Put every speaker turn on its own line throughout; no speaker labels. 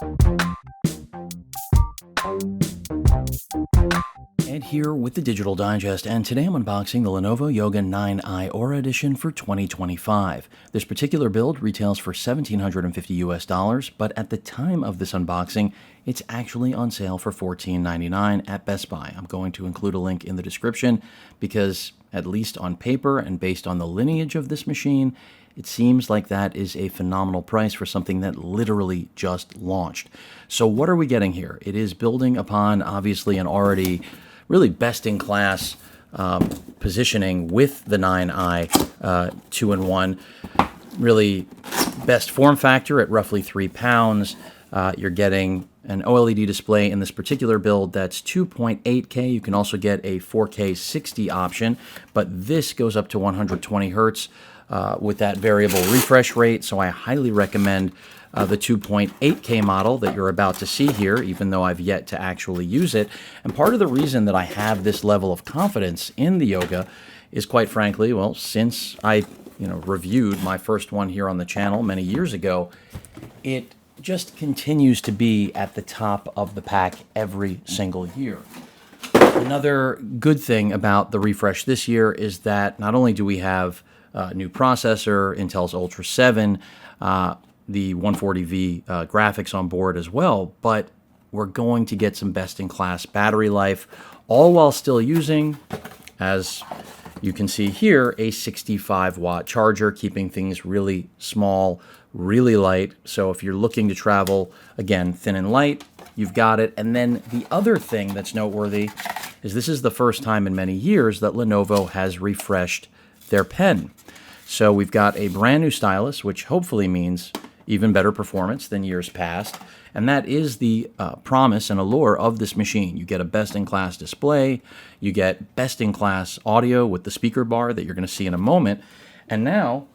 Ed here with the Digital Digest, and today I'm unboxing the Lenovo Yoga 9i Aura Edition for 2025. This particular build retails for $1,750 US, but at the time of this unboxing, it's actually on sale for $14.99 at Best Buy. I'm going to include a link in the description because, at least on paper and based on the lineage of this machine, it seems like that is a phenomenal price for something that literally just launched. So what are we getting here? It is building upon, obviously, an already really best-in-class positioning with the 9i 2-in-1. Really best form factor at roughly 3 pounds. You're getting an OLED display in this particular build that's 2.8K. You can also get a 4K 60 option, but this goes up to 120 hertz with that variable refresh rate, so I highly recommend the 2.8K model that you're about to see here, even though I've yet to actually use it. And part of the reason that I have this level of confidence in the Yoga is, quite frankly, well, since I reviewed my first one here on the channel many years ago, it just continues to be at the top of the pack every single year. Another good thing about the refresh this year is that not only do we have a new processor, Intel's Ultra 7, the 140V graphics on board as well, but we're going to get some best-in-class battery life, all while still using, as you can see here, a 65-watt charger, keeping things really small, really light. So if you're looking to travel, again, thin and light, you've got it. And then the other thing that's noteworthy is this is the first time in many years that Lenovo has refreshed their pen. So we've got a brand new stylus, which hopefully means even better performance than years past. And that is the promise and allure of this machine. You get a best-in-class display, you get best-in-class audio with the speaker bar that you're going to see in a moment, and now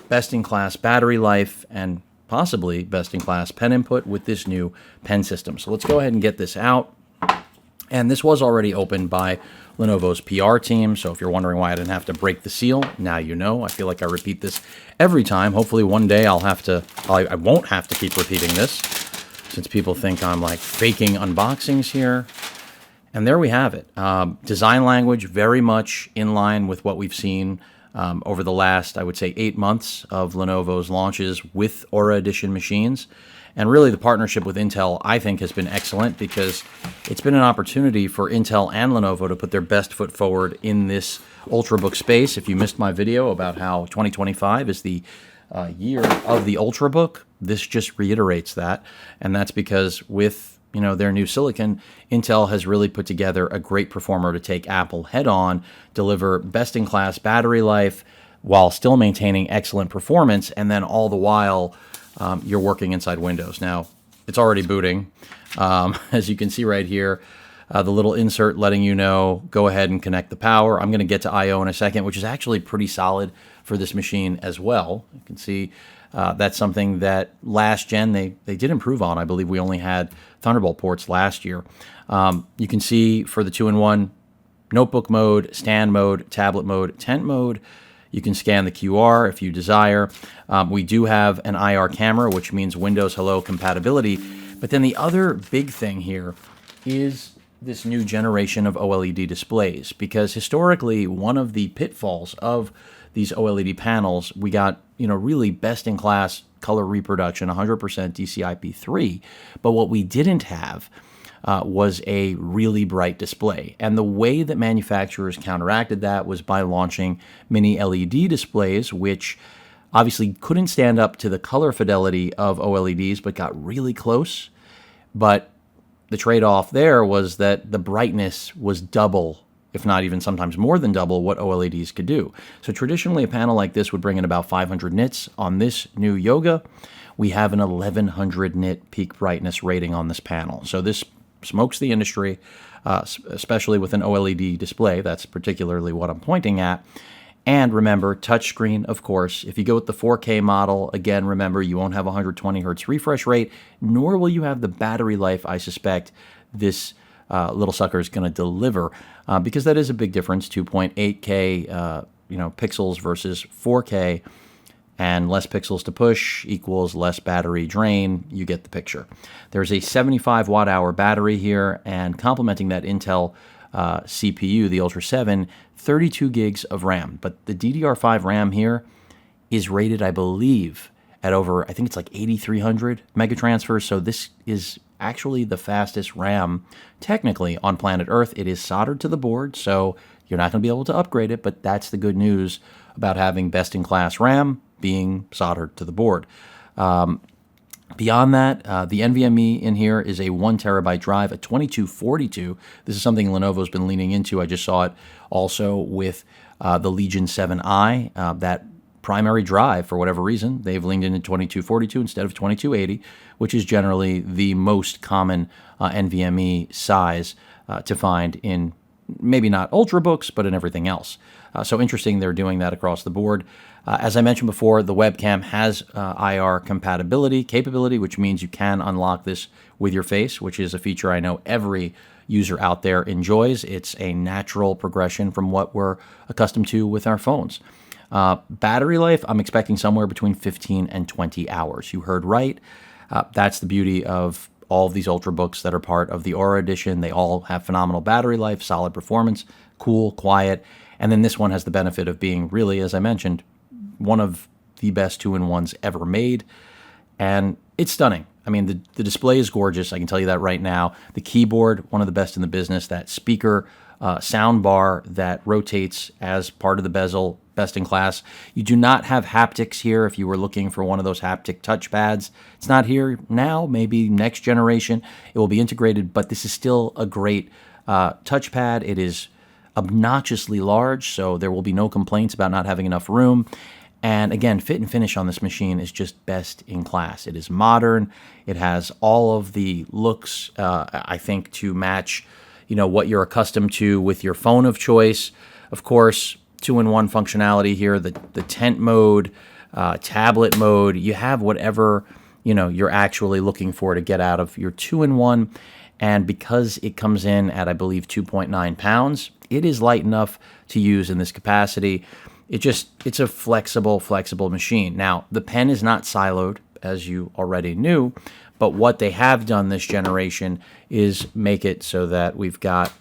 best-in-class battery life and possibly best-in-class pen input with this new pen system. So let's go ahead and get this out. And this was already opened by Lenovo's PR team, so if you're wondering why I didn't have to break the seal, now you know. I feel like I repeat this every time. Hopefully one day I won't have to keep repeating this, since people think I'm like faking unboxings here. And there we have it. Design language very much in line with what we've seen over the last, I would say, 8 months of Lenovo's launches with Aura Edition machines. And really, the partnership with Intel, I think, has been excellent because it's been an opportunity for Intel and Lenovo to put their best foot forward in this Ultrabook space. If you missed my video about how 2025 is the year of the Ultrabook, this just reiterates that. And that's because with their new silicon, Intel has really put together a great performer to take Apple head-on, deliver best-in-class battery life while still maintaining excellent performance, and then all the while you're working inside Windows. Now, it's already booting. As you can see right here, the little insert letting you know, go ahead and connect the power. I'm going to get to I/O in a second, which is actually pretty solid for this machine as well. You can see that's something that last gen they did improve on. I believe we only had Thunderbolt ports last year. You can see for the 2-in-1, notebook mode, stand mode, tablet mode, tent mode. You can scan the QR if you desire. We do have an IR camera, which means Windows Hello compatibility. But then the other big thing here is this new generation of OLED displays, because historically one of the pitfalls of these OLED panels, we got really best-in-class color reproduction, 100% DCI-P3, but what we didn't have was a really bright display. And the way that manufacturers counteracted that was by launching mini LED displays, which obviously couldn't stand up to the color fidelity of OLEDs, but got really close. But the trade-off there was that the brightness was double, if not even sometimes more than double, what OLEDs could do. So traditionally, a panel like this would bring in about 500 nits. On this new Yoga, we have an 1100 nit peak brightness rating on this panel. So this smokes the industry, especially with an OLED display. That's particularly what I'm pointing at. And remember, touchscreen, of course. If you go with the 4K model, again, remember, you won't have 120 hertz refresh rate, nor will you have the battery life I suspect this little sucker is going to deliver, because that is a big difference, 2.8K pixels versus 4K. and less pixels to push equals less battery drain. You get the picture. There's a 75 watt hour battery here, and complementing that Intel CPU, the Ultra 7, 32 gigs of RAM. But the DDR5 RAM here is rated, I believe, at over, I think it's like 8,300 megatransfers. So this is actually the fastest RAM technically on planet Earth. It is soldered to the board, so you're not going to be able to upgrade it, but that's the good news about having best-in-class RAM being soldered to the board. Beyond that, the NVMe in here is a 1 terabyte drive, a 2242. This is something Lenovo's been leaning into. I just saw it also with the Legion 7i. That primary drive, for whatever reason, they've leaned into 2242 instead of 2280, which is generally the most common NVMe size to find in maybe not Ultrabooks, but in everything else. So interesting they're doing that across the board. As I mentioned before, the webcam has IR capability, which means you can unlock this with your face, which is a feature I know every user out there enjoys. It's a natural progression from what we're accustomed to with our phones. Battery life, I'm expecting somewhere between 15 and 20 hours. You heard right. That's the beauty of all of these Ultrabooks that are part of the Aura Edition. They all have phenomenal battery life, solid performance, cool, quiet. And then this one has the benefit of being really, as I mentioned, one of the best 2-in-1s ever made. And it's stunning. I mean, the display is gorgeous. I can tell you that right now. The keyboard, one of the best in the business. That speaker sound bar that rotates as part of the bezel, best in class. You do not have haptics here if you were looking for one of those haptic touchpads. It's not here now. Maybe next generation it will be integrated, but this is still a great touchpad. It is obnoxiously large, so there will be no complaints about not having enough room. And again, fit and finish on this machine is just best in class. It is modern. It has all of the looks, I think, to match, what you're accustomed to with your phone of choice. Of course, 2-in-1 functionality here, the tent mode, tablet mode. You have whatever, you're actually looking for to get out of your 2-in-1. And because it comes in at, I believe, 2.9 pounds, it is light enough to use in this capacity. It's a flexible machine. Now, the pen is not siloed, as you already knew, but what they have done this generation is make it so that we've got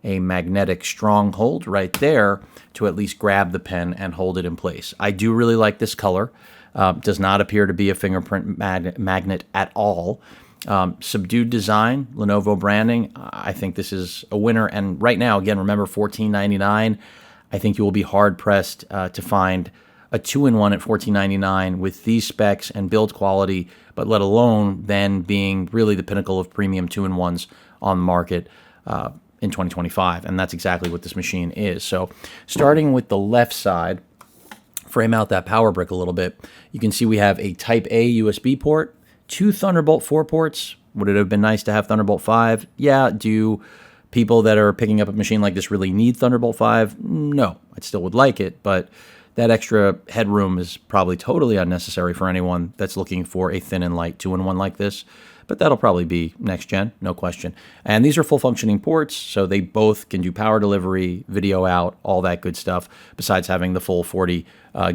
a magnetic stronghold right there to at least grab the pen and hold it in place. I do really like this color. Does not appear to be a fingerprint magnet at all. Subdued design, Lenovo branding. I think this is a winner. And right now, again, remember $14.99. I think you will be hard-pressed to find a 2-in-1 at $14.99 with these specs and build quality, but let alone then being really the pinnacle of premium 2-in-1s on the market in 2025. And that's exactly what this machine is. So starting with the left side, frame out that power brick a little bit. You can see we have a Type A USB port, 2 Thunderbolt 4 ports. Would it have been nice to have Thunderbolt 5? Yeah. Do people that are picking up a machine like this really need Thunderbolt 5? No. I still would like it, but that extra headroom is probably totally unnecessary for anyone that's looking for a thin and light 2-in-1 like this. But that'll probably be next gen, no question. And these are full functioning ports, so they both can do power delivery, video out, all that good stuff, besides having the full 40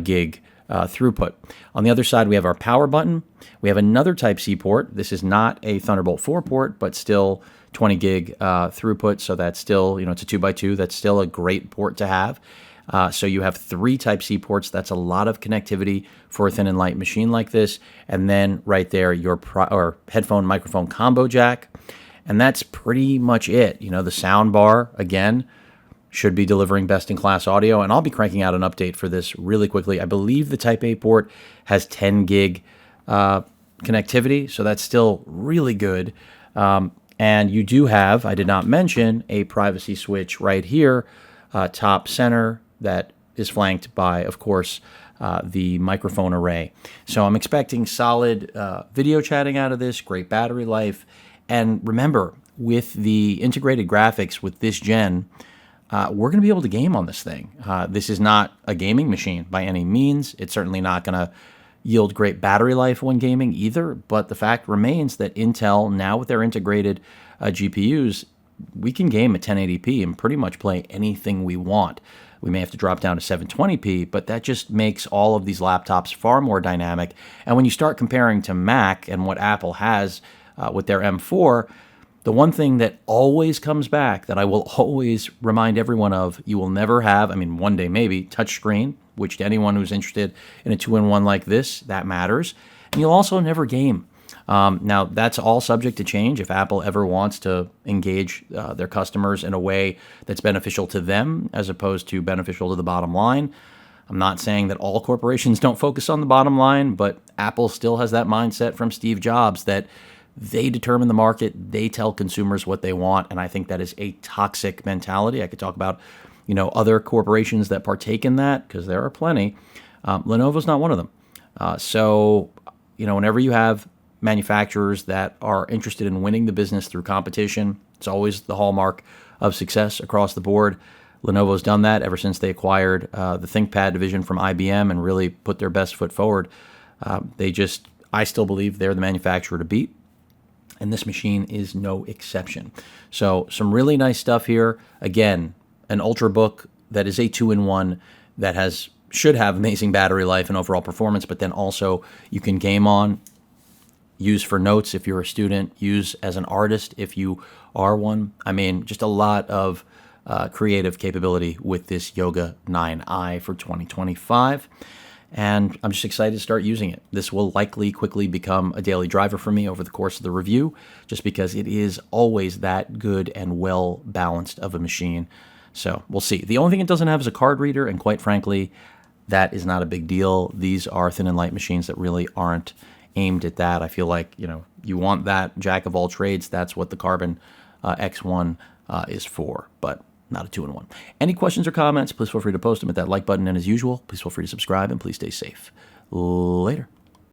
gig throughput. On the other side, we have our power button. We have another Type-C port. This is not a Thunderbolt 4 port, but still 20 gig throughput, so that's still, it's a 2x2. That's still a great port to have. So you have 3 Type-C ports. That's a lot of connectivity for a thin and light machine like this. And then right there, your headphone microphone combo jack. And that's pretty much it. The sound bar, again, should be delivering best-in-class audio. And I'll be cranking out an update for this really quickly. I believe the Type A port has 10 gig connectivity, so that's still really good. And you do have, I did not mention, a privacy switch right here, top center, that is flanked by, of course, the microphone array. So I'm expecting solid video chatting out of this, great battery life. And remember, with the integrated graphics with this gen, we're going to be able to game on this thing. This is not a gaming machine by any means. It's certainly not going to yield great battery life when gaming either. But the fact remains that Intel, now with their integrated GPUs, we can game at 1080p and pretty much play anything we want. We may have to drop down to 720p, but that just makes all of these laptops far more dynamic. And when you start comparing to Mac and what Apple has with their M4, the one thing that always comes back that I will always remind everyone of, you will never have, I mean, one day maybe, touchscreen, which to anyone who's interested in a two-in-one like this, that matters. And you'll also never game. Now, that's all subject to change if Apple ever wants to engage their customers in a way that's beneficial to them as opposed to beneficial to the bottom line. I'm not saying that all corporations don't focus on the bottom line, but Apple still has that mindset from Steve Jobs that they determine the market, they tell consumers what they want, and I think that is a toxic mentality. I could talk about, other corporations that partake in that, because there are plenty. Lenovo's not one of them. So, whenever you have manufacturers that are interested in winning the business through competition, it's always the hallmark of success across the board. Lenovo's done that ever since they acquired the ThinkPad division from IBM and really put their best foot forward. I still believe they're the manufacturer to beat. And this machine is no exception. So some really nice stuff here. Again, an Ultrabook that is a two-in-one that should have amazing battery life and overall performance, but then also you can game on, use for notes if you're a student, use as an artist if you are one. I mean, just a lot of creative capability with this Yoga 9i for 2025. And I'm just excited to start using it. This will likely quickly become a daily driver for me over the course of the review, just because it is always that good and well balanced of a machine. So we'll see. The only thing it doesn't have is a card reader, and quite frankly, that is not a big deal. These are thin and light machines that really aren't aimed at that. I feel like, you want that jack of all trades. That's what the Carbon X1 is for, but not a two-in-one. Any questions or comments, please feel free to post them at that like button. And as usual, please feel free to subscribe and please stay safe. Later.